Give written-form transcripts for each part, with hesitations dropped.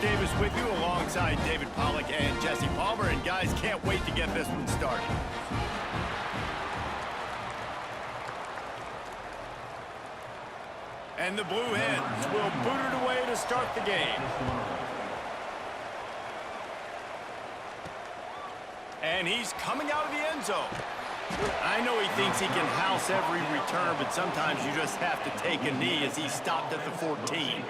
Davis with you alongside David Pollack and Jesse Palmer. And guys, can't wait to get this one started. And the Blue Hens will boot it away to start the game. And he's coming out of the end zone. I know he thinks he can house every return, but sometimes you just have to take a knee as he stopped at the 14.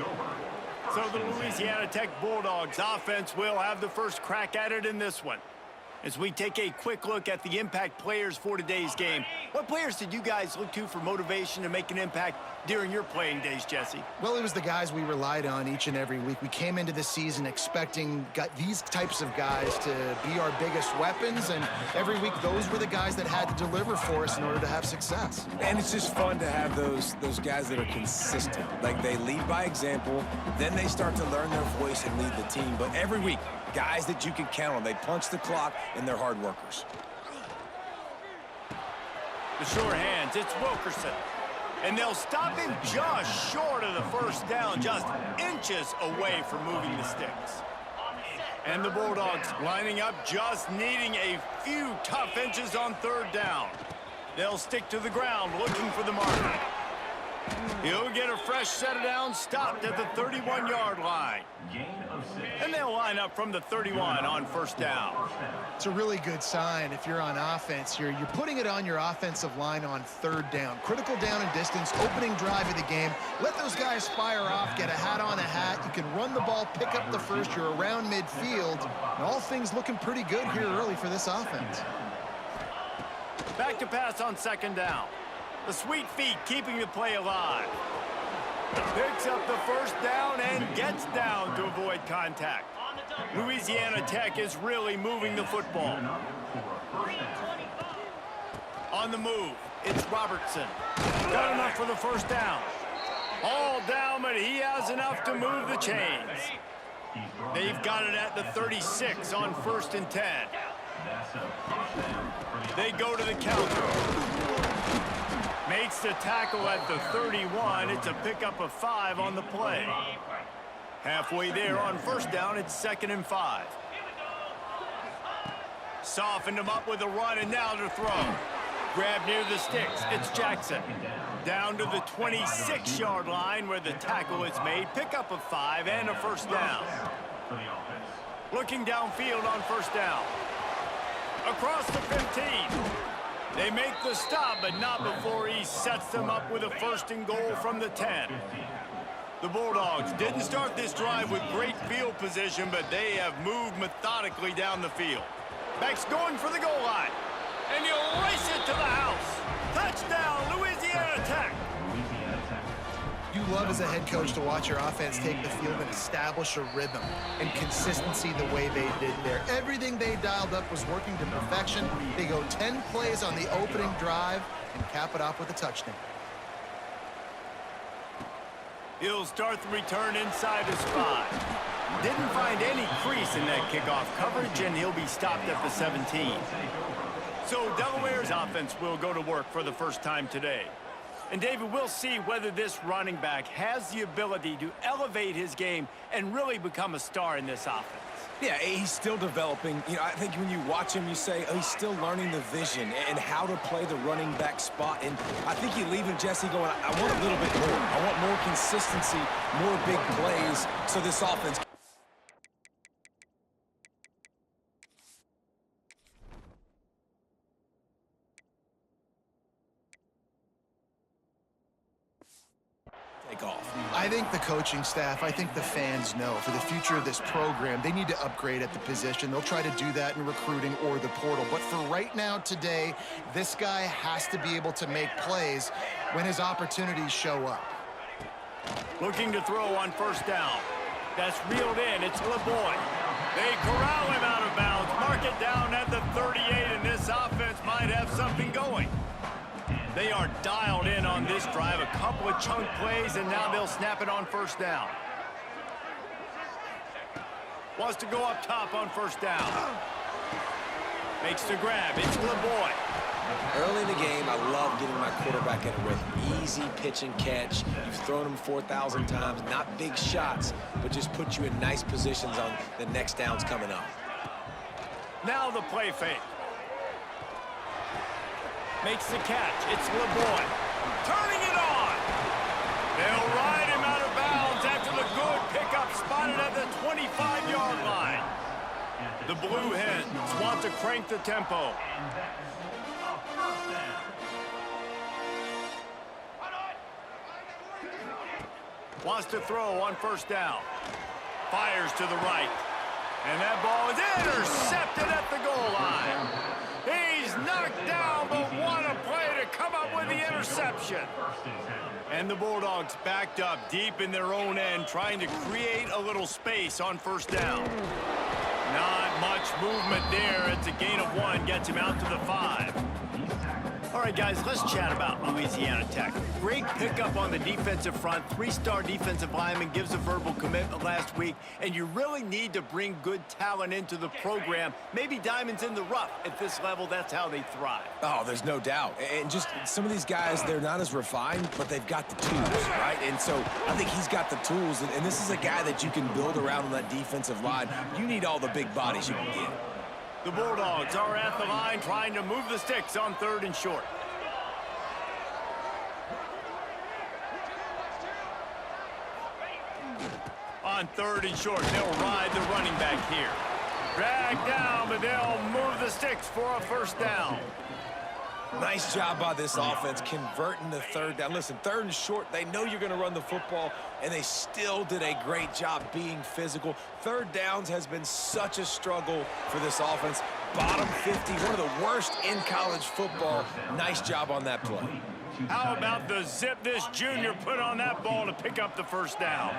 So the Louisiana Tech Bulldogs offense will have the first crack at it in this one. As we take a quick look at the impact players for today's game, what players did you guys look to for motivation to make an impact during your playing days, Jesse? Well, it was the guys we relied on each and every week. We came into the season expecting these types of guys to be our biggest weapons, and every week those were the guys that had to deliver for us in order to have success. And it's just fun to have those guys that are consistent. Like, they lead by example, then they start to learn their voice and lead the team. But every week, guys that you can count on. They punch the clock, and they're hard workers. The short hands, it's Wilkerson. And they'll stop him just short of the first down, just inches away from moving the sticks. And the Bulldogs lining up, just needing a few tough inches on third down. They'll stick to the ground, looking for the marker. He'll get a fresh set of downs, stopped at the 31-yard line. And they'll line up from the 31 on first down. It's a really good sign if you're on offense here. You're putting it on your offensive line on third down. Critical down and distance, opening drive of the game. Let those guys fire off, get a hat on a hat. You can run the ball, pick up the first. You're around midfield. And all things looking pretty good here early for this offense. Back to pass on second down. The sweet feet keeping the play alive. Picks up the first down and gets down to avoid contact. Louisiana Tech is really moving the football. On the move, it's Robertson. Got enough for the first down. All down, but he has enough to move the chains. They've got it at the 36 on 1st and 10. They go to the counter. Makes the tackle at the 31. It's a pickup of 5 on the play. Halfway there on first down, it's 2nd and 5. Softened him up with a run, and now to throw. Grab near the sticks. It's Jackson. Down to the 26-yard line where the tackle is made. Pickup of 5 and a first down. Looking downfield on first down. Across the 15. They make the stop, but not before he sets them up with a 1st and goal from the 10. The Bulldogs didn't start this drive with great field position, but they have moved methodically down the field. Back's going for the goal line, and he'll race it to the house. Touchdown, Louisiana Tech. You love as a head coach to watch your offense take the field and establish a rhythm and consistency the way they did there. Everything they dialed up was working to perfection. They go 10 plays on the opening drive and cap it off with a touchdown. He'll start the return inside his 5. Didn't find any crease in that kickoff coverage, and he'll be stopped at the 17. So Delaware's offense will go to work for the first time today. And, David, we'll see whether this running back has the ability to elevate his game and really become a star in this offense. Yeah, he's still developing. You know, I think when you watch him, you say, oh, he's still learning the vision and how to play the running back spot. And I think you leave him, Jesse, going, I want a little bit more. I want more consistency, more big plays, so this offense. I think the coaching staff, I think the fans know for the future of this program, they need to upgrade at the position. They'll try to do that in recruiting or the portal. But for right now today, this guy has to be able to make plays when his opportunities show up. Looking to throw on first down. That's reeled in. It's LeBoy. They corral him out of bounds. Mark it down at the 38, and this offense might have something going. They are dialed in on this drive. A couple of chunk plays, and now they'll snap it on first down. Wants to go up top on first down. Makes the grab. It's LeBoy. Early in the game, I love getting my quarterback in a rhythm. Easy pitch and catch. You've thrown them 4,000 times. Not big shots, but just put you in nice positions on the next downs coming up. Now the play fake. Makes the catch. It's LeBoy. Turning it on. They'll ride him out of bounds after the good pickup spotted at the 25-yard line. The Blue Hens want to crank the tempo. Wants to throw on first down. Fires to the right. And that ball is intercepted at the goal line. He's knocked down, but what a play to come up with the interception. And the Bulldogs backed up deep in their own end, trying to create a little space on first down. Not much movement there. It's a gain of 1, gets him out to the 5. All right, guys, let's chat about Louisiana Tech. Great pickup on the defensive front. 3-star defensive lineman gives a verbal commitment last week, and you really need to bring good talent into the program. Maybe diamonds in the rough. At this level, that's how they thrive. Oh, there's no doubt. And just some of these guys, they're not as refined, but they've got the tools, right? And so I think he's got the tools, and this is a guy that you can build around on that defensive line. You need all the big bodies you can get. The Bulldogs are at the line trying to move the sticks on 3rd and short. On 3rd and short, they'll ride the running back here. Drag down, but they'll move the sticks for a first down. Nice job by this offense converting the 3rd down. Listen, 3rd and short, they know you're going to run the football, and they still did a great job being physical. 3rd downs has been such a struggle for this offense. Bottom 50, one of the worst in college football. Nice job on that play. How about the zip this junior put on that ball to pick up the first down?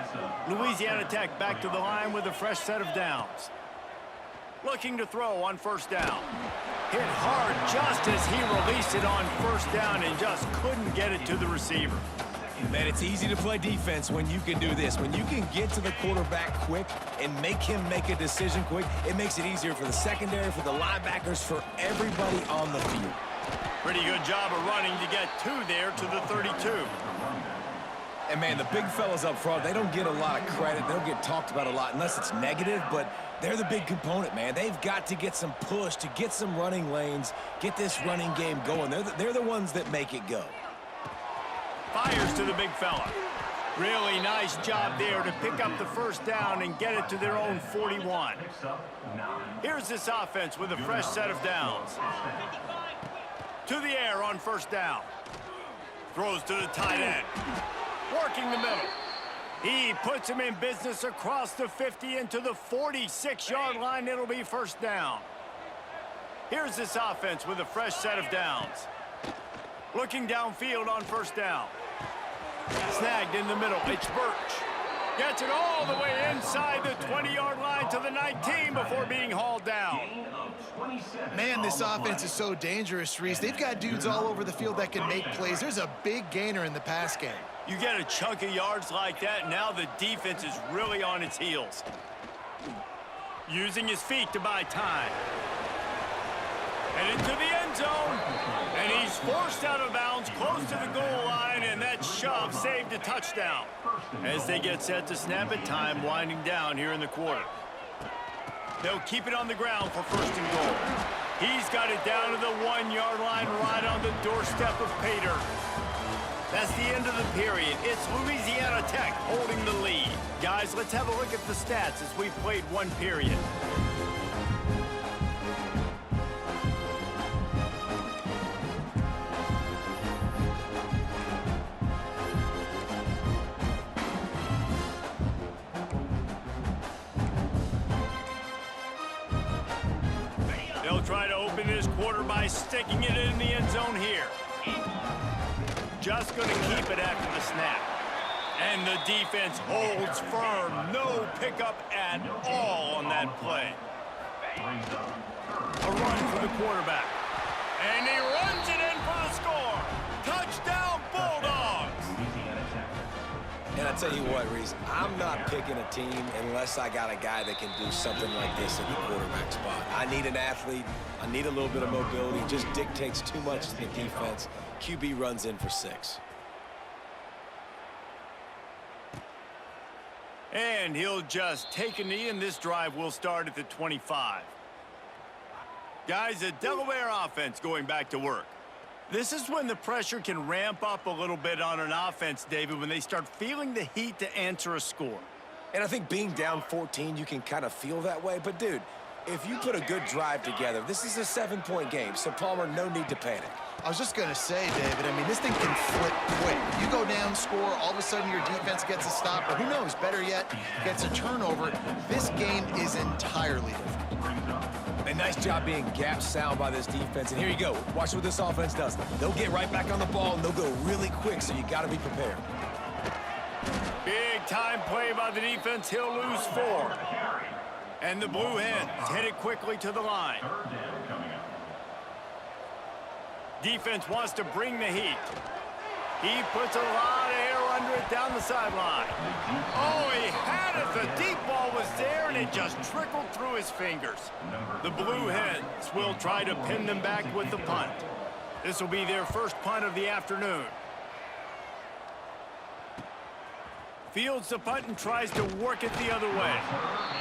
Louisiana Tech back to the line with a fresh set of downs. Looking to throw on first down. Hit hard just as he released it on first down and just couldn't get it to the receiver. Man, it's easy to play defense when you can do this. When you can get to the quarterback quick and make him make a decision quick, it makes it easier for the secondary, for the linebackers, for everybody on the field. Pretty good job of running to get 2 there to the 32. And, man, the big fellas up front, they don't get a lot of credit. They don't get talked about a lot unless it's negative, but they're the big component, man. They've got to get some push, to get some running lanes, get this running game going. They're the ones that make it go. Fires to the big fella. Really nice job there to pick up the first down and get it to their own 41. Here's this offense with a fresh set of downs. To the air on first down. Throws to the tight end. Working the middle. He puts him in business across the 50 into the 46-yard line. It'll be first down. Here's this offense with a fresh set of downs. Looking downfield on first down. Snagged in the middle. It's Birch. Gets it all the way inside the 20-yard line to the 19 before being hauled down. Man, this offense is so dangerous, Reese. They've got dudes all over the field that can make plays. There's a big gainer in the pass game. You get a chunk of yards like that, now the defense is really on its heels. Using his feet to buy time. And into the end zone. And he's forced out of bounds close to the goal line, and that shove saved a touchdown. As they get set to snap it, time winding down here in the quarter. They'll keep it on the ground for first and goal. He's got it down to the 1-yard line right on the doorstep of Pater. That's the end of the period. It's Louisiana Tech holding the lead. Guys, let's have a look at the stats as we've played 1 period. They'll try to open this quarter by sticking it in the end zone here. Just going to keep it after the snap. And the defense holds firm. No pickup at all on that play. A run for the quarterback. And he runs it in for the score. Touchdown, Bulldogs. And I tell you what, Reese, I'm not picking a team unless I got a guy that can do something like this at the quarterback spot. I need an athlete. I need a little bit of mobility. It just dictates too much to the defense. QB runs in for 6. And he'll just take a knee, and this drive will start at the 25. Guys, a Delaware offense going back to work. This is when the pressure can ramp up a little bit on an offense, David, when they start feeling the heat to answer a score. And I think being down 14, you can kind of feel that way. But, dude, if you put a good drive together, this is a 7-point game. So, Palmer, no need to panic. I was just going to say, David, I mean, this thing can flip quick. You go down, score, all of a sudden your defense gets a stop, or who knows, better yet, gets a turnover. This game is entirely different. A nice job being gap sound by this defense. And here you go. Watch what this offense does. They'll get right back on the ball, and they'll go really quick, so you got to be prepared. Big time play by the defense. He'll lose 4. And the Blue Hens headed quickly to the line. Defense wants to bring the heat. He puts a lot of air under it down the sideline. Oh, he had it. The deep ball was there, and it just trickled through his fingers. The Blue Hens will try to pin them back with the punt. This will be their first punt of the afternoon. Fields the punt and tries to work it the other way.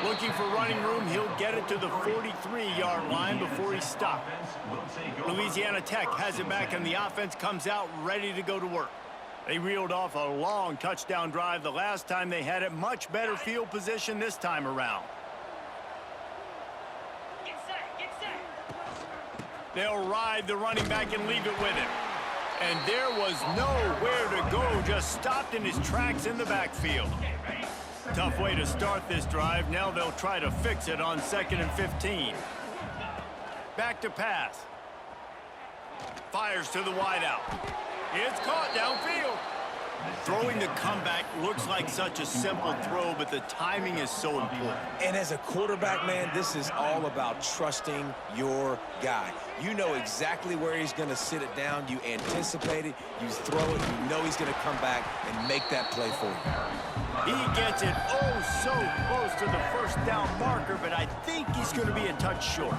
Looking for running room, he'll get it to the 43-yard line before he's stopped. Louisiana Tech has it back, and the offense comes out ready to go to work. They reeled off a long touchdown drive the last time they had it. Much better field position this time around. They'll ride the running back and leave it with him. And there was nowhere to go, just stopped in his tracks in the backfield. Tough way to start this drive. Now they'll try to fix it on 2nd and 15. Back to pass. Fires to the wideout. It's caught downfield. Throwing the comeback looks like such a simple throw, but the timing is so important. And as a quarterback, man, this is all about trusting your guy. You know exactly where he's going to sit it down. You anticipate it. You throw it. You know he's going to come back and make that play for you. He gets it oh so close to the first down marker, but I think he's going to be a touch short.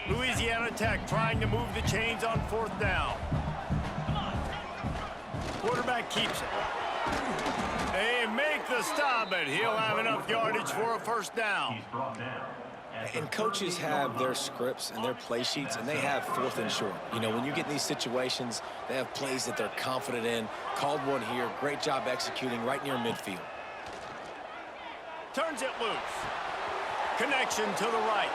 Louisiana Tech trying to move the chains on 4th down. Quarterback keeps it. They make the stop, but he'll have enough yardage for a first down. And coaches have their scripts and their play sheets, and they have 4th and short. You know, when you get in these situations, they have plays that they're confident in. Called one here. Great job executing right near midfield. Turns it loose. Connection to the right.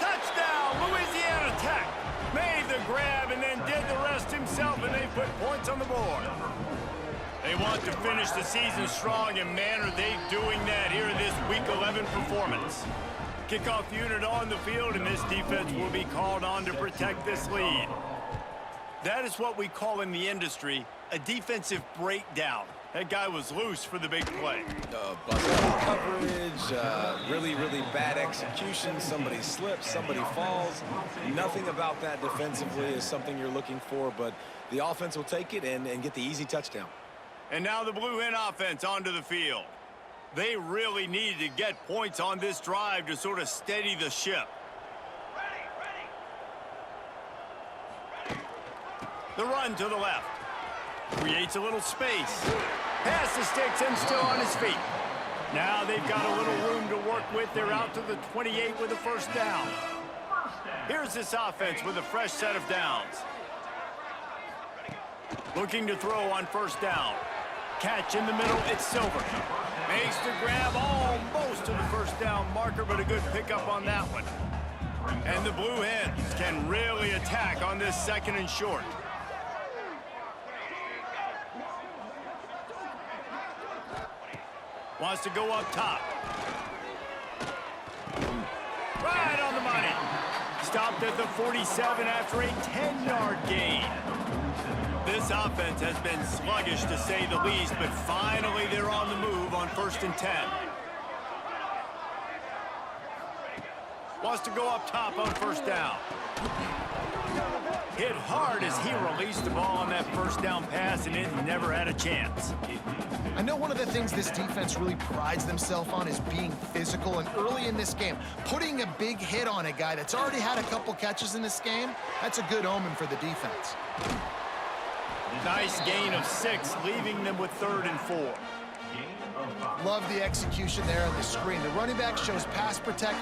Touchdown, Louisiana Tech. Made the grab and then did the rest himself, and they put points on the board. They want to finish the season strong, and man, are they doing that here in this Week 11 performance. Kickoff unit on the field, and this defense will be called on to protect this lead. That is what we call in the industry a defensive breakdown. That guy was loose for the big play. Bust coverage, really bad execution. Somebody slips, somebody falls. Nothing about that defensively is something you're looking for, but the offense will take it and get the easy touchdown. And now the Blue Hen offense onto the field. They really needed to get points on this drive to sort of steady the ship. The run to the left. Creates a little space. Pass the sticks and still on his feet. Now they've got a little room to work with. They're out to the 28 with a first down. Here's this offense with a fresh set of downs. Looking to throw on first down. Catch in the middle, it's Silver. Makes the grab almost to the first down marker, but a good pickup on that one. And the Blue Hens can really attack on this 2nd and short. Wants to go up top. Right on the money. Stopped at the 47 after a 10-yard gain. This offense has been sluggish to say the least, but finally they're on the move on 1st and 10. Wants to go up top on first down. hit hard as he released the ball on that first down pass, and it never had a chance. I know one of the things this defense really prides themselves on is being physical, and early in this game, putting a big hit on a guy that's already had a couple catches in this game, that's a good omen for the defense. Nice gain of 6, leaving them with 3rd and 4. Love the execution there on the screen. The running back shows pass protect,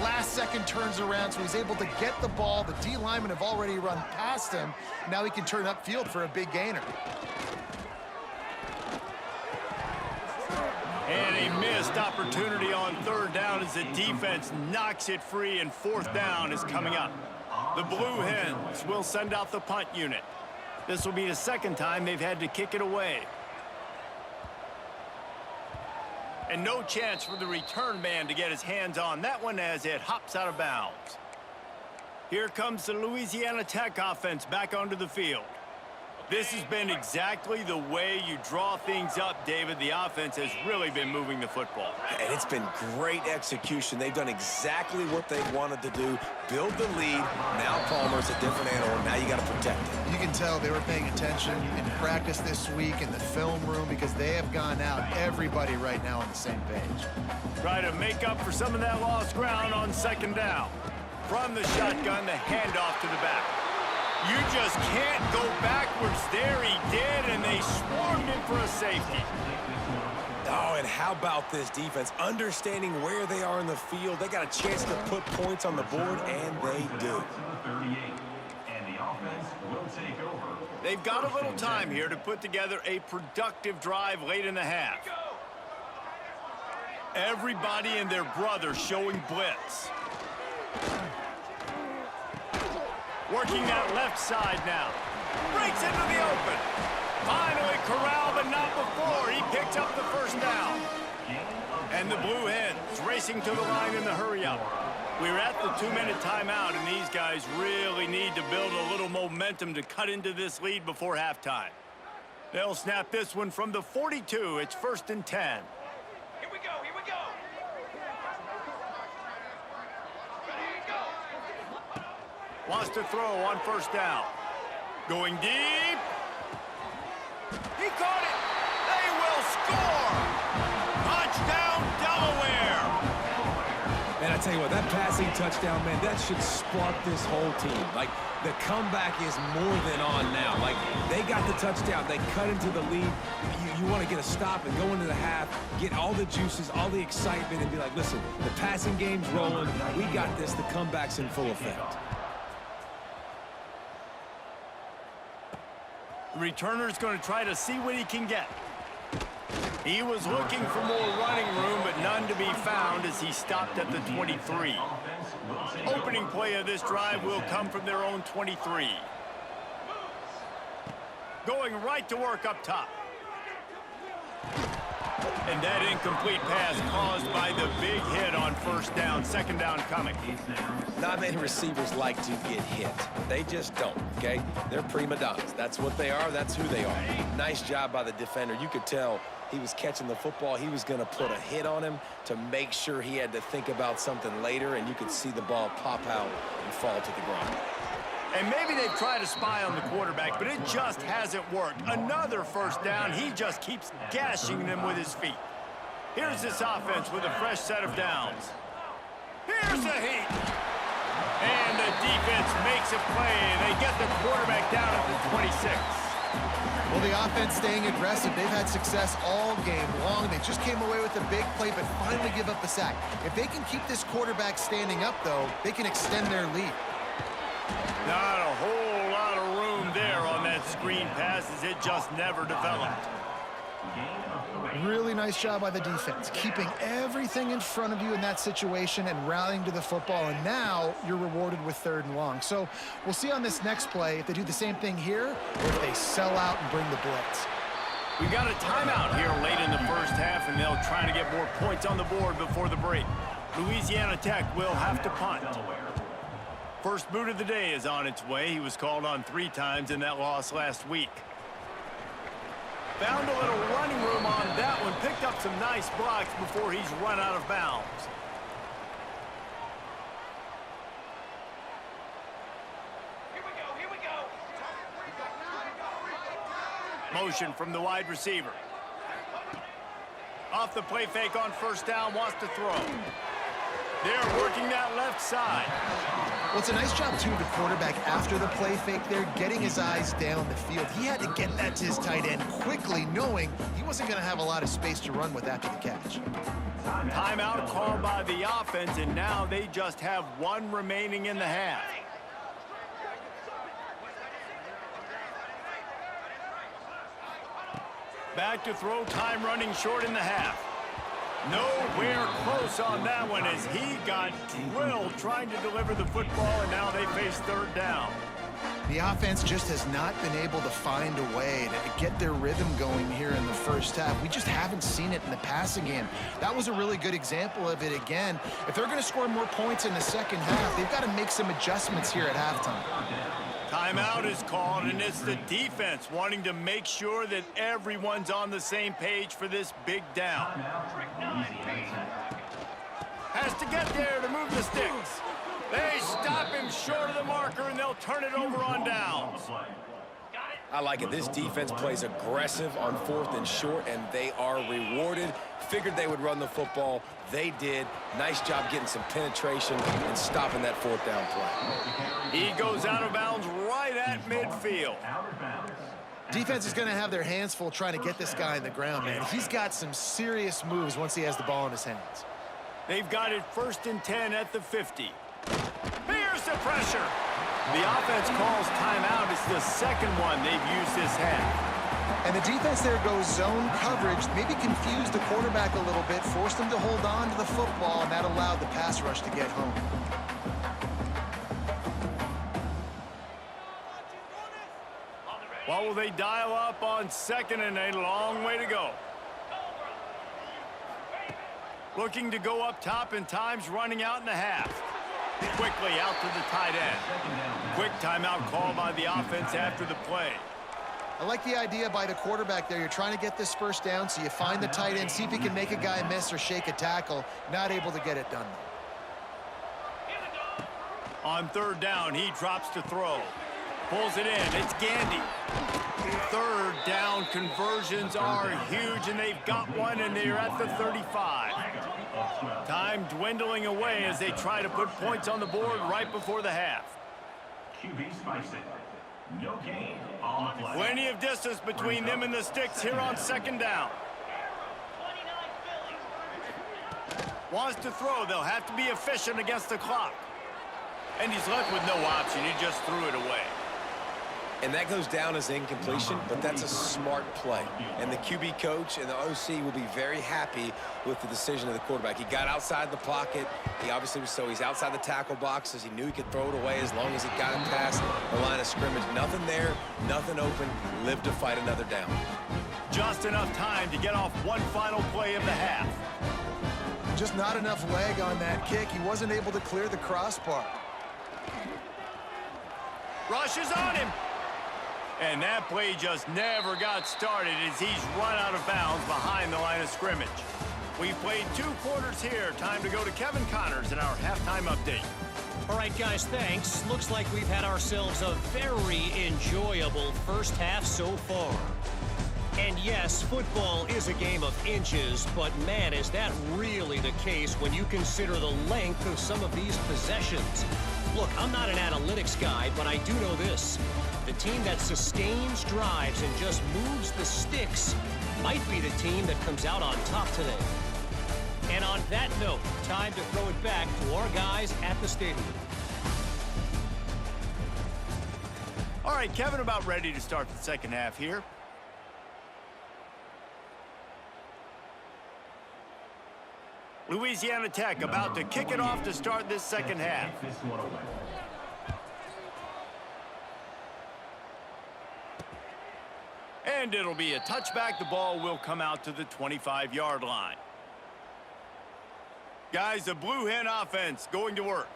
last second turns around, so he's able to get the ball. The D linemen have already run past him. Now he can turn upfield for a big gainer. And a missed opportunity on 3rd down as the defense knocks it free, and 4th down is coming up. The Blue Hens will send out the punt unit. This will be the 2nd time they've had to kick it away. And no chance for the return man to get his hands on that one as it hops out of bounds. Here comes the Louisiana Tech offense back onto the field. This has been exactly the way you draw things up, David. The offense has really been moving the football. And it's been great execution. They've done exactly what they wanted to do. Build the lead. Now Palmer's a different animal. Now you got to protect it. You can tell they were paying attention in practice this week in the film room because they have gone out, everybody right now on the same page. Try to make up for some of that lost ground on 2nd down. From the shotgun, the handoff to the back. You just can't go backwards there. He did, and they swarmed him for a safety. Oh, and how about this defense? Understanding where they are in the field. They got a chance to put points on the board, and they do. They've got a little time here to put together a productive drive late in the half. Everybody and their brother showing blitz. Working that left side now. Breaks into the open. Finally corralled, but not before. He picks up the 1st down. And the Blue Hens racing to the line in the hurry-up. We're at the 2-minute timeout, and these guys really need to build a little momentum to cut into this lead before halftime. They'll snap this one from the 42. It's 1st and 10. Here we go, here we go. Wants to throw on 1st down. Going deep. He caught it. They will score. Touchdown, Delaware. And I tell you what, that passing touchdown, man, that should spark this whole team. Like, the comeback is more than on now. Like, they got the touchdown. They cut into the lead. You want to get a stop and go into the half, get all the juices, all the excitement, and be like, listen, the passing game's rolling. We got this. The comeback's in full effect. The returner's going to try to see what he can get. He was looking for more running room, but none to be found as he stopped at the 23. Opening play of this drive will come from their own 23. Going right to work up top. And that incomplete pass caused by the big hit on 1st down, 2nd down coming. Not many receivers like to get hit. They just don't, okay? They're prima donnas. That's what they are. That's who they are. Nice job by the defender. You could tell he was catching the football. He was going to put a hit on him to make sure he had to think about something later, and you could see the ball pop out and fall to the ground. And maybe they've tried to spy on the quarterback, but it just hasn't worked. Another 1st down. He just keeps gashing them with his feet. Here's this offense with a fresh set of downs. Here's a heat. And the defense makes a play. They get the quarterback down at the 26. Well, the offense staying aggressive. They've had success all game long. They just came away with a big play, but finally give up a sack. If they can keep this quarterback standing up, though, they can extend their lead. Not a whole lot of room there on that screen pass as it just never developed. Really nice job by the defense, keeping everything in front of you in that situation and rallying to the football, and now you're rewarded with 3rd and long. So we'll see on this next play if they do the same thing here or if they sell out and bring the blitz. We got a timeout here late in the 1st half, and they'll try to get more points on the board before the break. Louisiana Tech will have to punt. First boot of the day is on its way. He was called on 3 times in that loss last week. Found a little running room on that one. Picked up some nice blocks before he's run out of bounds. Here we go. Motion from the wide receiver. Off the play fake on first down, wants to throw. They're working that left side. Well, it's a nice job, too, of the quarterback after the play fake there, getting his eyes down the field. He had to get that to his tight end quickly, knowing he wasn't going to have a lot of space to run with after the catch. Timeout called by the offense, and now they just have one remaining in the half. Back to throw, time running short in the half. Nowhere close on that one as he got drilled trying to deliver the football, and now they face third down. The offense just has not been able to find a way to get their rhythm going here in the first half. We just haven't seen it in the passing game. That was a really good example of it again. If they're going to score more points in the second half, they've got to make some adjustments here at halftime. Timeout is called, and it's the defense wanting to make sure that everyone's on the same page for this big down. Has to get there to move the sticks. They stop him short of the marker, and they'll turn it over on downs. I like it. This defense plays aggressive on 4th and short, and they are rewarded. Figured they would run the football. They did. Nice job getting some penetration and stopping that 4th down play. He goes out of bounds right at midfield. Defense is going to have their hands full trying to get this guy in the ground, man. He's got some serious moves once he has the ball in his hands. They've got it 1st and 10 at the 50. Here's the pressure. The offense calls timeout. It's the second one they've used this half. And the defense there goes zone coverage, maybe confused the quarterback a little bit, forced him to hold on to the football, and that allowed the pass rush to get home. What will they dial up on 2nd and a long way to go? Looking to go up top, and time's running out in the half. Quickly out to the tight end. Quick timeout call by the offense after the play. I like the idea by the quarterback there. You're trying to get this first down, so you find the tight end, see if he can make a guy miss or shake a tackle. Not able to get it done. On 3rd down, he drops to throw. Pulls it in. It's Gandy. 3rd down conversions are huge, and they've got one, and they're at the 35. Time dwindling away as they try to put points on the board right before the half. Plenty of distance between them and the sticks here on 2nd down. Wants to throw. They'll have to be efficient against the clock. And he's left with no option. He just threw it away. And that goes down as incompletion, but that's a smart play. And the QB coach and the OC will be very happy with the decision of the quarterback. He got outside the pocket. He obviously was he's outside the tackle boxes. He knew he could throw it away as long as he got it past the line of scrimmage. Nothing there, nothing open. Live to fight another down. Just enough time to get off one final play of the half. Just not enough leg on that kick. He wasn't able to clear the crossbar. Rushes on him. And that play just never got started as he's run out of bounds behind the line of scrimmage. We've played 2 quarters here. Time to go to Kevin Connors in our halftime update. All right, guys, thanks. Looks like we've had ourselves a very enjoyable first half so far. And yes, football is a game of inches, but man, is that really the case when you consider the length of some of these possessions. Look, I'm not an analytics guy, but I do know this. The team that sustains drives and just moves the sticks might be the team that comes out on top today. And on that note, time to throw it back to our guys at the stadium. All right, Kevin, about ready to start the second half here. Louisiana Tech about to kick it off to start this second half. And it'll be a touchback. The ball will come out to the 25-yard line. Guys, the Blue Hen offense going to work.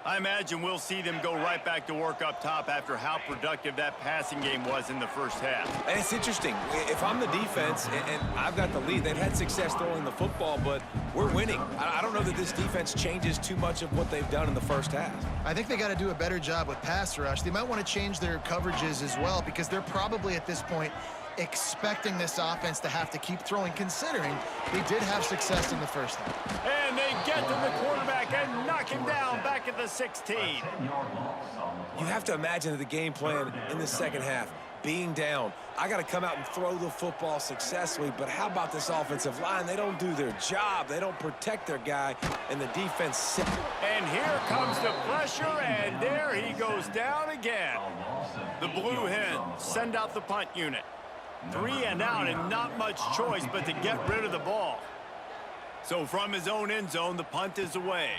I imagine we'll see them go right back to work up top after how productive that passing game was in the first half. And it's interesting. If I'm the defense and I've got the lead, they've had success throwing the football, but we're winning. I don't know that this defense changes too much of what they've done in the first half. I think they got to do a better job with pass rush. They might want to change their coverages as well because they're probably at this point expecting this offense to have to keep throwing, considering they did have success in the first half. And they get to the quarterback and knock him down back at the 16. You have to imagine the game plan in the second half. Being down, I got to come out and throw the football successfully, but how about this offensive line? They don't do their job. They don't protect their guy, and the defense... And here comes the pressure, and there he goes down again. The Blue Hens send out the punt unit. 3 and out, and not much choice but to get rid of the ball. So from his own end zone, the punt is away.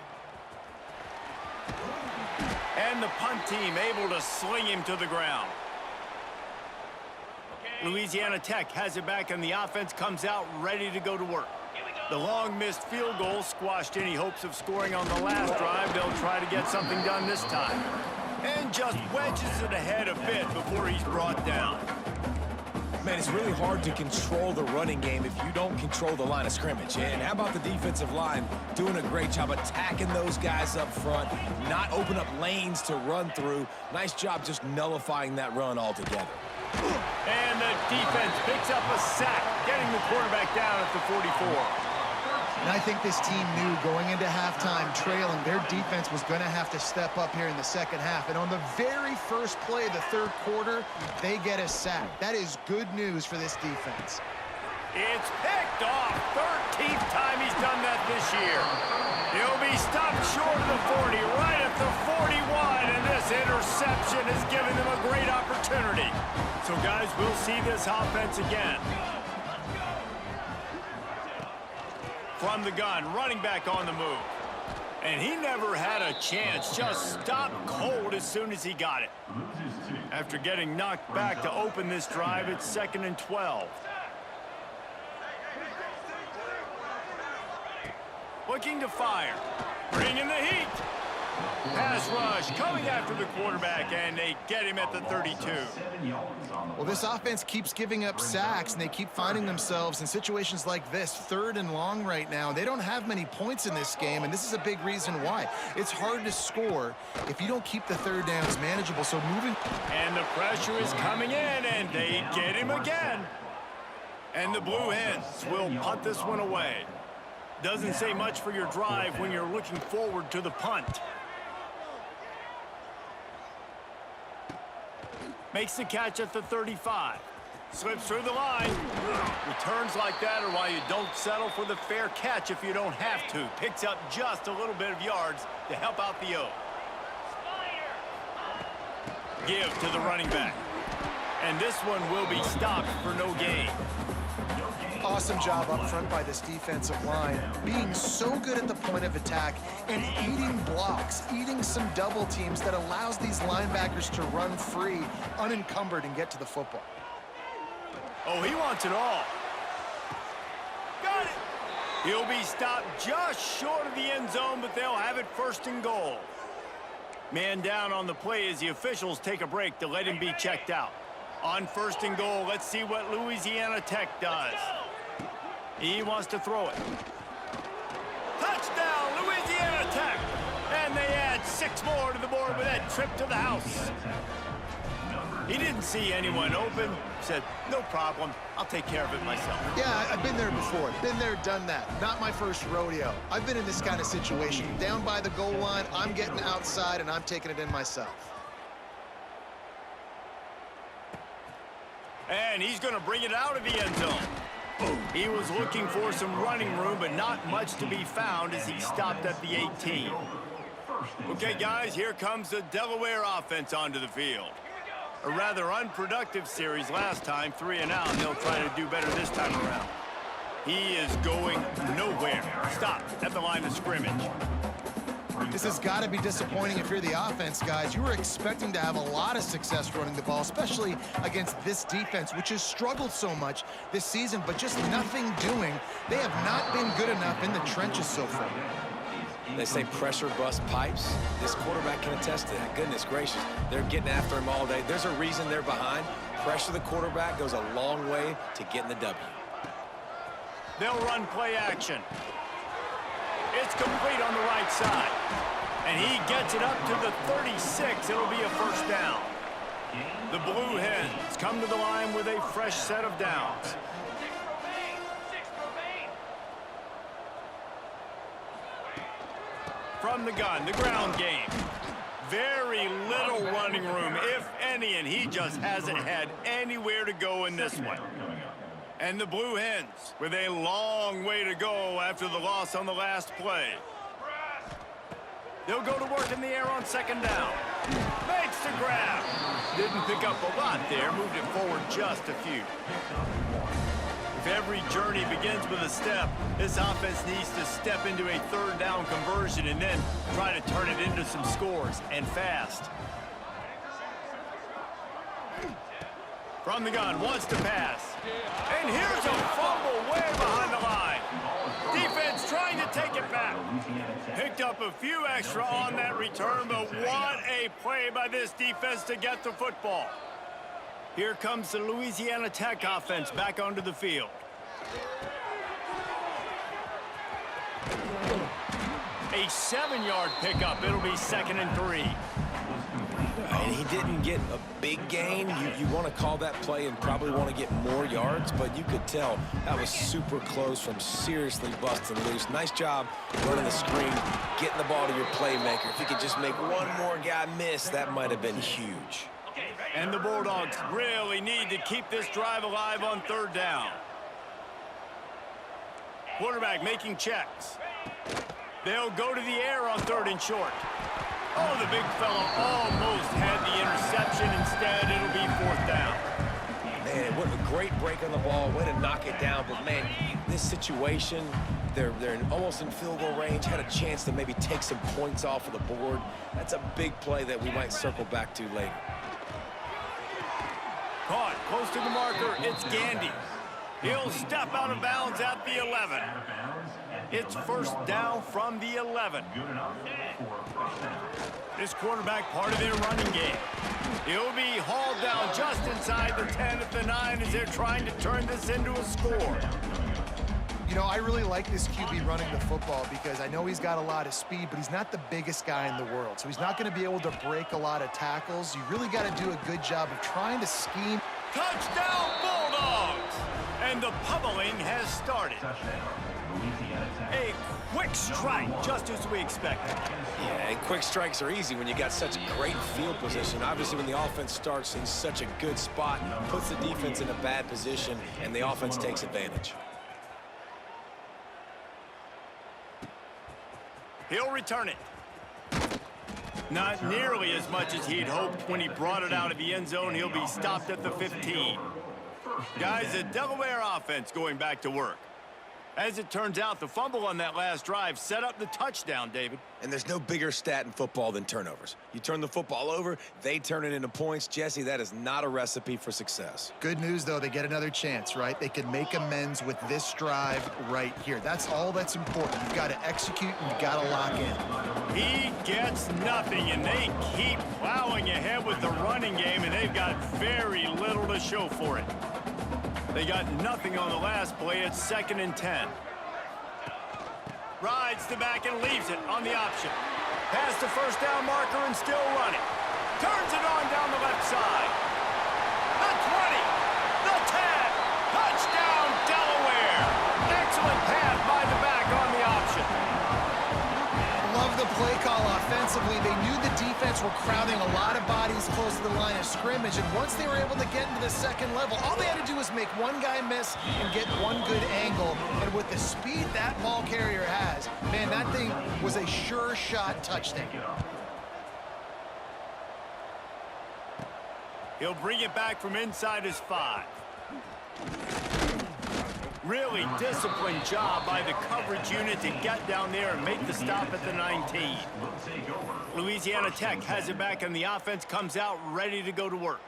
And the punt team able to sling him to the ground. Louisiana Tech has it back, and the offense comes out ready to go to work. The long missed field goal squashed any hopes of scoring on the last drive. They'll try to get something done this time. And just wedges it ahead a bit before he's brought down. Man, it's really hard to control the running game if you don't control the line of scrimmage. And how about the defensive line doing a great job attacking those guys up front, not open up lanes to run through. Nice job just nullifying that run altogether. And the defense picks up a sack, getting the quarterback down at the 44. And I think this team knew going into halftime trailing, their defense was going to have to step up here in the second half. And on the very first play of the third quarter, they get a sack. That is good news for this defense. It's picked off. 13th time he's done that this year. He'll be stopped short of the 40, right at the 41, and this interception has given them a great opportunity. So, guys, we'll see this offense again. From the gun, running back on the move. And he never had a chance, just stopped cold as soon as he got it. After getting knocked back to open this drive, it's 2nd and 12. Looking to fire. Bringing the heat. Pass rush coming after the quarterback, and they get him at the 32. Well, this offense keeps giving up sacks, and they keep finding themselves in situations like this, 3rd and long right now. They don't have many points in this game, and this is a big reason why. It's hard to score if you don't keep the third downs manageable, so moving... And the pressure is coming in, and they get him again. And the Blue Hens will punt this one away. Doesn't say much for your drive when you're looking forward to the punt. Makes the catch at the 35. Slips through the line. Returns like that are why you don't settle for the fair catch if you don't have to. Picks up just a little bit of yards to help out the O. Give to the running back. And this one will be stopped for no gain. Awesome job up front by this defensive line, being so good at the point of attack and eating blocks, eating some double teams that allows these linebackers to run free, unencumbered, and get to the football. Oh, he wants it all. Got it. He'll be stopped just short of the end zone, but they'll have it 1st and goal. Man down on the play as the officials take a break to let him be checked out. On 1st and goal, let's see what Louisiana Tech does. He wants to throw it. Touchdown, Louisiana Tech! And they add 6 more to the board with that trip to the house. He didn't see anyone open. Said, no problem. I'll take care of it myself. Yeah, I've been there before. Been there, done that. Not my first rodeo. I've been in this kind of situation. Down by the goal line, I'm getting outside, and I'm taking it in myself. And he's going to bring it out of the end zone. He was looking for some running room, but not much to be found as he stopped at the 18. Okay, guys, here comes the Delaware offense onto the field. A rather unproductive series last time, 3 and out, and they'll try to do better this time around. He is going nowhere. Stop at the line of scrimmage. This has got to be disappointing if you're the offense, guys. You were expecting to have a lot of success running the ball, especially against this defense, which has struggled so much this season, but just nothing doing. They have not been good enough in the trenches so far. They say pressure bust pipes. This quarterback can attest to that. Goodness gracious, they're getting after him all day. There's a reason they're behind. Pressure the quarterback goes a long way to getting the W. They'll run play action. It's complete on the right side. And he gets it up to the 36. It'll be a 1st down. The Blue Hens come to the line with a fresh set of downs. 6 remain. From the gun, the ground game. Very little running room, if any, and he just hasn't had anywhere to go in this one. And the Blue Hens with a long way to go after the loss on the last play. They'll go to work in the air on second down. Makes the grab. Didn't pick up a lot there, moved it forward just a few. If every journey begins with a step, this offense needs to step into a third down conversion and then try to turn it into some scores, and fast. From the gun, wants to pass. And here's a fumble way behind the line. Defense trying to take it back. Picked up a few extra on that return, but what a play by this defense to get the football. Here comes the Louisiana Tech offense back onto the field. A 7-yard pickup. It'll be 2nd and 3. And he didn't get a big gain. You want to call that play and probably want to get more yards, but you could tell that was super close from seriously busting loose. Nice job running the screen, getting the ball to your playmaker. If he could just make one more guy miss, that might have been huge. And the Bulldogs really need to keep this drive alive on third down. Quarterback making checks. They'll go to the air on 3rd and short. Oh, the big fella almost had the interception. Instead, it'll be 4th down. Man, what a great break on the ball. Way to knock it down. But, man, this situation, they're almost in field goal range. Had a chance to maybe take some points off of the board. That's a big play that we might circle back to later. Caught close to the marker. It's Gandy. He'll step out of bounds at the 11. It's 1st down from the 11. This quarterback part of their running game. He'll be hauled down just inside the 10 at the 9 as they're trying to turn this into a score. You know, I really like this QB running the football because I know he's got a lot of speed, but he's not the biggest guy in the world. So he's not going to be able to break a lot of tackles. You really got to do a good job of trying to scheme. Touchdown, Bulldogs! And the pummeling has started. A quick strike, just as we expected. Yeah, and quick strikes are easy when you got such great field position. Obviously, when the offense starts in such a good spot, puts the defense in a bad position, and the offense takes advantage. He'll return it. Not nearly as much as he'd hoped when he brought it out of the end zone. He'll be stopped at the 15. Guys, the Delaware offense going back to work. As it turns out, the fumble on that last drive set up the touchdown, David. And there's no bigger stat in football than turnovers. You turn the football over, they turn it into points. Jesse, that is not a recipe for success. Good news, though, they get another chance, right? They can make amends with this drive right here. That's all that's important. You've got to execute and you've got to lock in. He gets nothing, and they keep plowing ahead with the running game, and they've got very little to show for it. They got nothing on the last play. It's 2nd and 10. Rides the back and leaves it on the option. Past the 1st down marker and still running. Turns it on down the left side. The 20. The 10. Touchdown, Delaware. Excellent pass by the back on the option. Love the play call offensively. They knew the defense were crowding a lot of bodies close to the line of scrimmage, and once they were able to get into the 2nd level, all they had to do was make one guy miss and get one good angle. And with the speed that ball carrier has, man, that thing was a sure shot touchdown. He'll bring it back from inside his 5. Really disciplined job by the coverage unit to get down there and make the stop at the 19. Louisiana Tech has it back, and the offense comes out ready to go to work.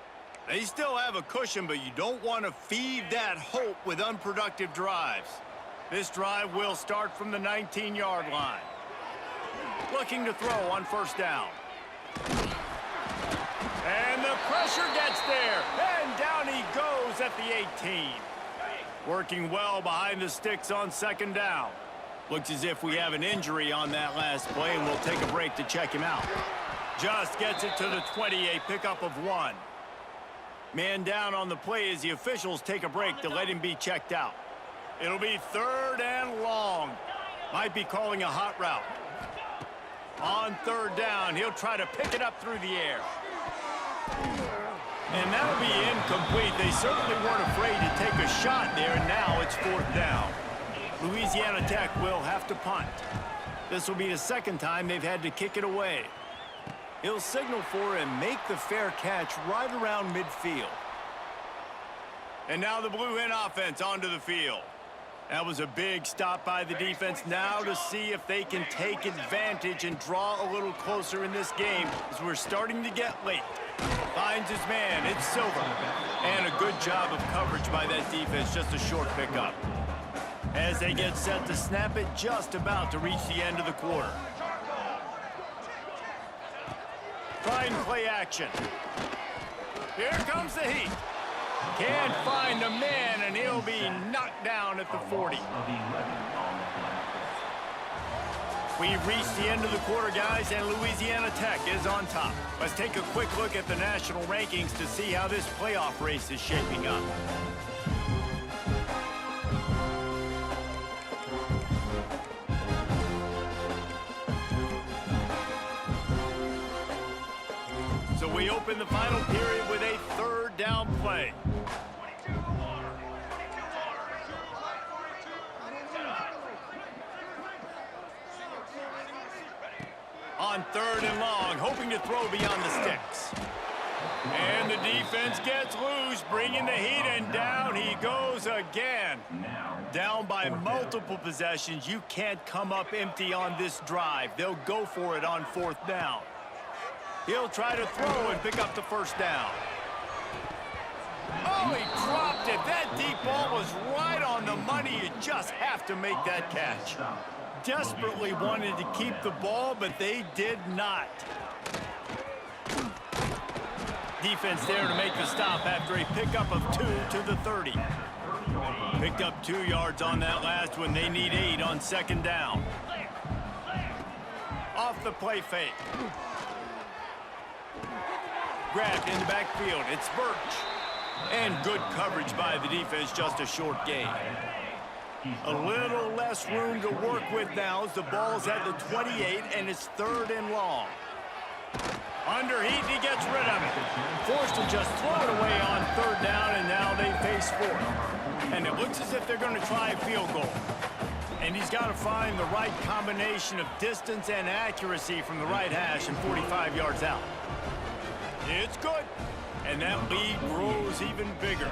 They still have a cushion, but you don't want to feed that hope with unproductive drives. This drive will start from the 19-yard line. Looking to throw on 1st down. And the pressure gets there, and down he goes at the 18. Working well behind the sticks on 2nd down. Looks as if we have an injury on that last play, and we'll take a break to check him out. Just gets it to the 20, a pickup of 1. Man down on the play as the officials take a break to let him be checked out. It'll be 3rd and long. Might be calling a hot route. On 3rd down, he'll try to pick it up through the air. And that'll be incomplete. They certainly weren't afraid to take a shot there, and now it's 4th down. Louisiana Tech will have to punt. This will be the 2nd time they've had to kick it away. He'll signal for and make the fair catch right around midfield. And now the Blue Hen offense onto the field. That was a big stop by the defense. Now to see if they can take advantage and draw a little closer in this game as we're starting to get late. Finds his man. It's Silver. And a good job of coverage by that defense. Just a short pickup. As they get set to snap it, just about to reach the end of the quarter. Try and play action. Here comes the heat. Can't find a man, and he'll be knocked down at the 40. We've reached the end of the quarter, guys, and Louisiana Tech is on top. Let's take a quick look at the national rankings to see how this playoff race is shaping up. So we open the final period with a 3rd down play. On 3rd and long, hoping to throw beyond the sticks. And the defense gets loose, bringing the heat, and down he goes again. Down by multiple possessions. You can't come up empty on this drive. They'll go for it on 4th down. He'll try to throw and pick up the 1st down. Oh, he dropped it. That deep ball was right on the money. You just have to make that catch. Desperately wanted to keep the ball, but they did not. Defense there to make the stop after a pickup of 2 to the 30. Picked up 2 yards on that last one. They need 8 on 2nd down. Off the play fake. Grabbed in the backfield. It's Birch. And good coverage by the defense, just a short gain. A little less room to work with now as the ball's at the 28, and it's 3rd and long. Under heat, he gets rid of it. Forced to just throw it away on 3rd down, and now they face 4th. And it looks as if they're going to try a field goal. And he's got to find the right combination of distance and accuracy from the right hash and 45 yards out. It's good. And that lead grows even bigger.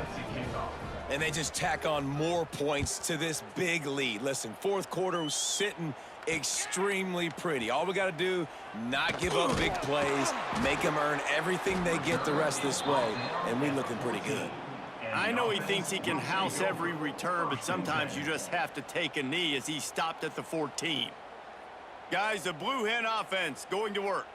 And they just tack on more points to this big lead. Listen, 4th quarter was sitting extremely pretty. All we got to do, not give up big plays, make them earn everything they get the rest this way, and we're looking pretty good. I know he thinks he can house every return, but sometimes you just have to take a knee as he stopped at the 14. Guys, the Blue Hen offense going to work.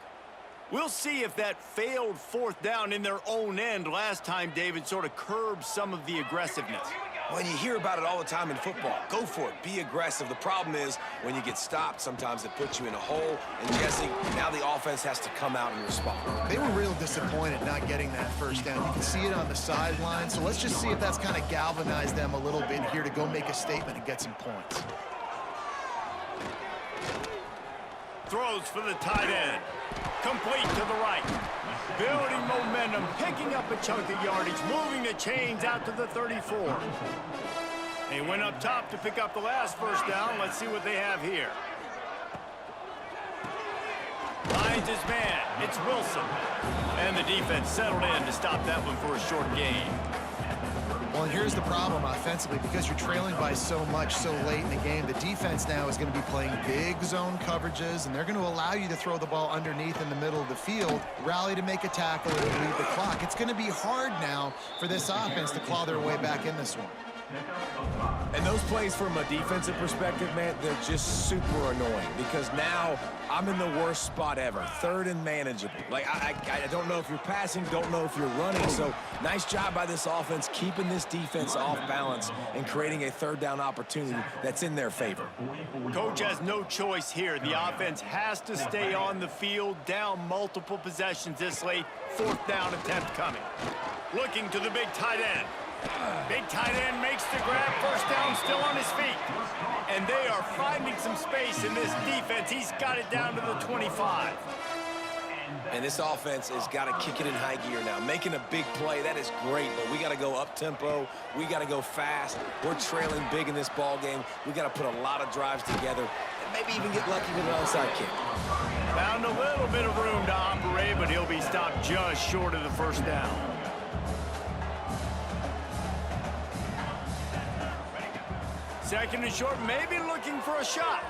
We'll see if that failed 4th down in their own end last time, David, sort of curbed some of the aggressiveness. Well, you hear about it all the time in football. Go for it. Be aggressive. The problem is when you get stopped, sometimes it puts you in a hole. And, Jesse, now the offense has to come out and respond. They were real disappointed not getting that 1st down. You can see it on the sideline. So let's just see if that's kind of galvanized them a little bit here to go make a statement and get some points. Throws for the tight end. Complete to the right. Building momentum, picking up a chunk of yardage, moving the chains out to the 34. They went up top to pick up the last 1st down. Let's see what they have here. Finds his man. It's Wilson. And the defense settled in to stop that one for a short gain. Well, and here's the problem offensively. Because you're trailing by so much so late in the game, the defense now is going to be playing big zone coverages, and they're going to allow you to throw the ball underneath in the middle of the field, rally to make a tackle, and lead the clock. It's going to be hard now for this offense to claw their way back in this one. And those plays from a defensive perspective, man, they're just super annoying because now I'm in the worst spot ever, 3rd and manageable. Like, I don't know if you're passing, don't know if you're running. So nice job by this offense keeping this defense off balance and creating a 3rd down opportunity that's in their favor. Coach has no choice here. The offense has to stay on the field, down multiple possessions this late. 4th down attempt coming. Looking to the big tight end. Big tight end makes the grab. First down, still on his feet. And they are finding some space in this defense. He's got it down to the 25. And this offense has got to kick it in high gear now. Making a big play, that is great, but we got to go up-tempo. We got to go fast. We're trailing big in this ball game. We got to put a lot of drives together and maybe even get lucky with an onside kick. Found a little bit of room to operate, but he'll be stopped just short of the first down. Second and short, maybe looking for a shot.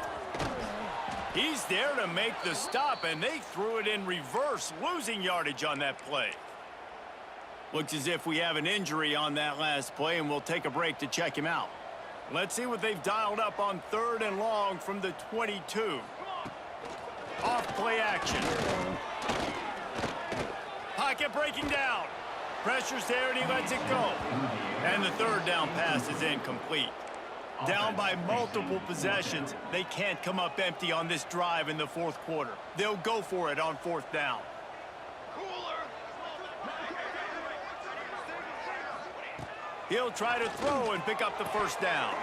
He's there to make the stop, and they threw it in reverse, losing yardage on that play. Looks as if we have an injury on that last play, and we'll take a break to check him out. Let's see what they've dialed up on 3rd and long from the 22. Off play action. Pocket breaking down. Pressure's there, and he lets it go. And the 3rd down pass is incomplete. Down by multiple possessions, they can't come up empty on this drive in the 4th quarter. They'll go for it on 4th down. He'll try to throw and pick up the first down.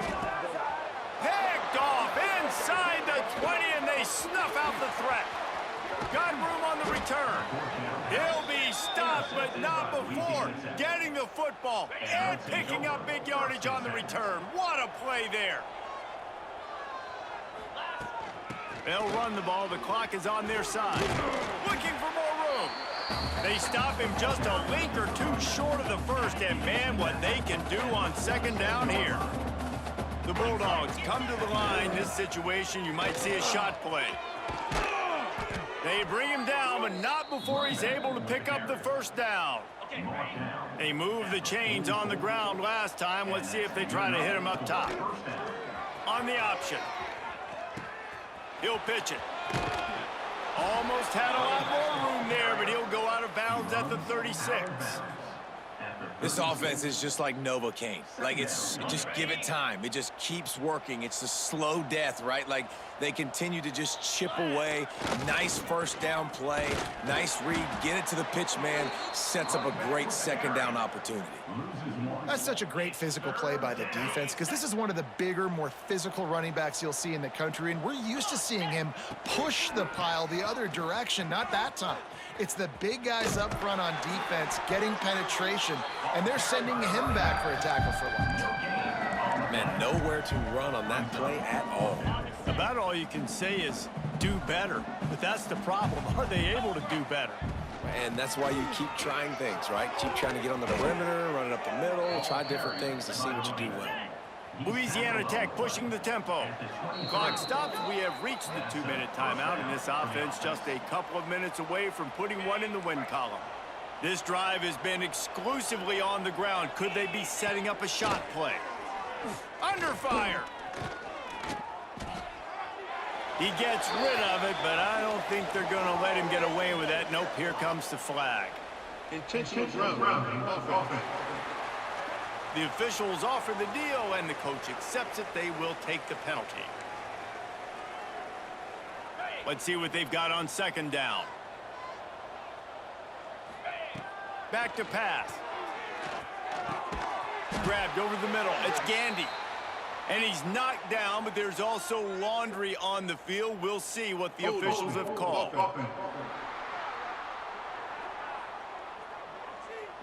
Picked off inside the 20, and they snuff out the threat. Got room on the return. He'll be stopped, but not before getting the football and picking up big yardage on the return. What a play there. They'll run the ball. The clock is on their side. Looking for more room. They stop him just a link or two short of the first, and man, what they can do on 2nd down here. The Bulldogs come to the line. This situation, you might see a shot play. They bring him down, but not before he's able to pick up the first down. They moved the chains on the ground last time. Let's see if they try to hit him up top. On the option. He'll pitch it. Almost had a lot more room there, but he'll go out of bounds at the 36. This offense is just like Novocaine. Like, just give it time. It just keeps working. It's a slow death, right? Like, they continue to just chip away. Nice first down play. Nice read. Get it to the pitch man. Sets up a great 2nd down opportunity. That's such a great physical play by the defense, because this is one of the bigger, more physical running backs you'll see in the country, and we're used to seeing him push the pile the other direction. Not that time. It's the big guys up front on defense getting penetration, and they're sending him back for a tackle for loss. Man, nowhere to run on that play at all. About all you can say is do better, but that's the problem. Are they able to do better? And that's why you keep trying things, right? Keep trying to get on the perimeter, run it up the middle, try different things to see what you do well. Louisiana Tech pushing the tempo. Clock stops. We have reached the 2-minute timeout, and this offense just a couple of minutes away from putting one in the win column. This drive has been exclusively on the ground. Could they be setting up a shot play? Under fire. He gets rid of it, but I don't think they're going to let him get away with that. Nope, here comes the flag. Intentional grounding offense. The officials offer the deal, and the coach accepts it. They will take the penalty. Let's see what they've got on 2nd down. Back to pass. Grabbed over the middle. It's Gandy. And he's knocked down, but there's also laundry on the field. We'll see what the officials have called.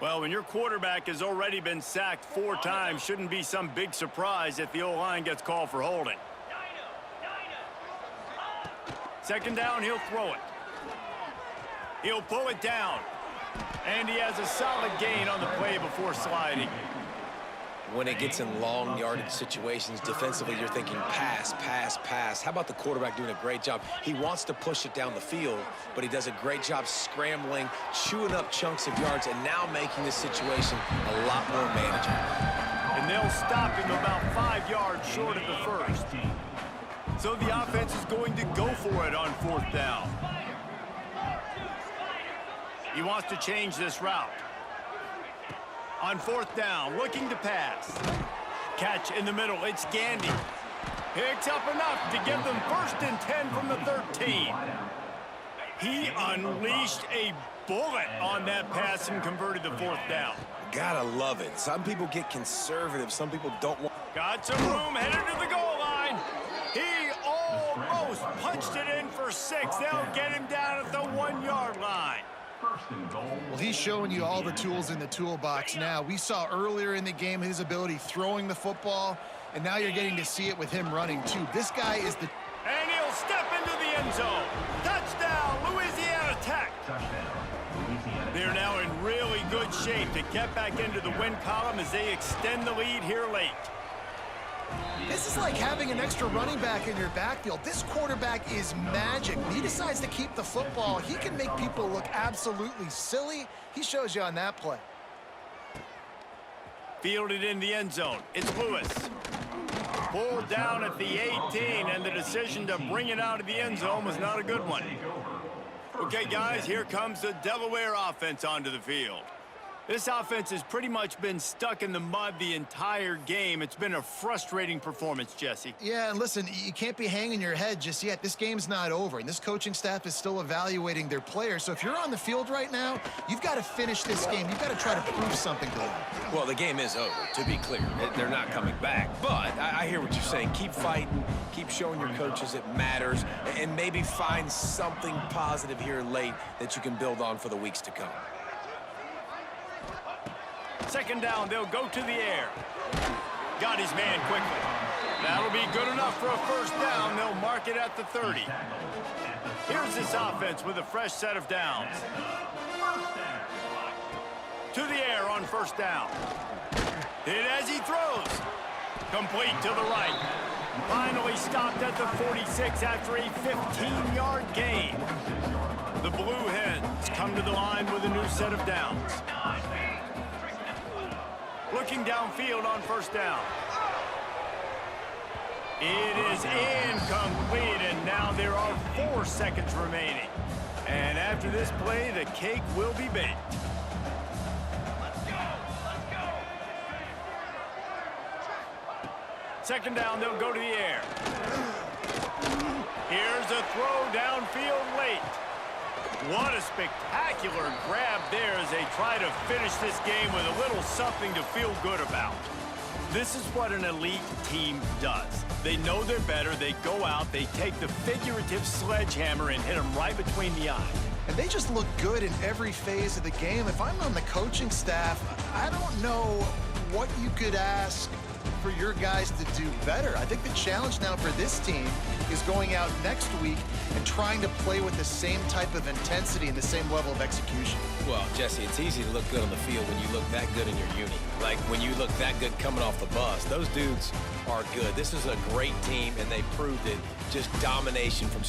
Well, when your quarterback has already been sacked 4 times, shouldn't be some big surprise if the O-line gets called for holding. 2nd down, he'll throw it. He'll pull it down. And he has a solid gain on the play before sliding. When it gets in long yardage situations, defensively, you're thinking pass, pass, pass. How about the quarterback doing a great job? He wants to push it down the field, but he does a great job scrambling, chewing up chunks of yards, and now making this situation a lot more manageable. And they'll stop him about 5 yards short of the first. So the offense is going to go for it on 4th down. He wants to change this route. On 4th down, looking to pass. Catch in the middle, it's Gandy. Picks up enough to give them 1st and 10 from the 13. He unleashed a bullet on that pass and converted the 4th down. Gotta love it. Some people get conservative. Some people don't want... Got some room, headed to the goal line. He almost punched it in for 6. They'll get him down at the 1-yard line. Well, he's showing you all the tools in the toolbox now. We saw earlier in the game his ability throwing the football, and now you're getting to see it with him running too. This guy is the... And he'll step into the end zone. Touchdown, Louisiana Tech. They're now in really good shape to get back into the win column as they extend the lead here late. This is like having an extra running back in your backfield. This quarterback is magic. When he decides to keep the football, he can make people look absolutely silly. He shows you on that play. Fielded in the end zone. It's Lewis. Pulled down at the 18, and the decision to bring it out of the end zone was not a good one. Okay, guys, here comes the Delaware offense onto the field. This offense has pretty much been stuck in the mud the entire game. It's been a frustrating performance, Jesse. Yeah, and listen, you can't be hanging your head just yet. This game's not over, and this coaching staff is still evaluating their players. So if you're on the field right now, you've got to finish this game. You've got to try to prove something to them. Well, the game is over, to be clear. They're not coming back. But I hear what you're saying. Keep fighting. Keep showing your coaches it matters. And maybe find something positive here late that you can build on for the weeks to come. Second down, they'll go to the air. Got his man quickly. That'll be good enough for a first down. They'll mark it at the 30. Here's this offense with a fresh set of downs. To the air on first down. Hit as he throws. Complete to the right. Finally stopped at the 46 after a 15-yard gain. The Blue Hens come to the line with a new set of downs. Looking downfield on first down. It is incomplete, and now there are 4 seconds remaining. And after this play, the cake will be baked. Let's go! Second down, they'll go to the air. Here's a throw downfield late. What a spectacular grab there as they try to finish this game with a little something to feel good about. This is what an elite team does. They know they're better. They go out. They take the figurative sledgehammer and hit them right between the eyes. And they just look good in every phase of the game. If I'm on the coaching staff, I don't know what you could ask for your guys to do better. I think the challenge now for this team is going out next week and trying to play with the same type of intensity and the same level of execution. Well, Jesse, it's easy to look good on the field when you look that good in your uni. Like when you look that good coming off the bus. Those dudes are good. This is a great team, and they proved it. Just domination from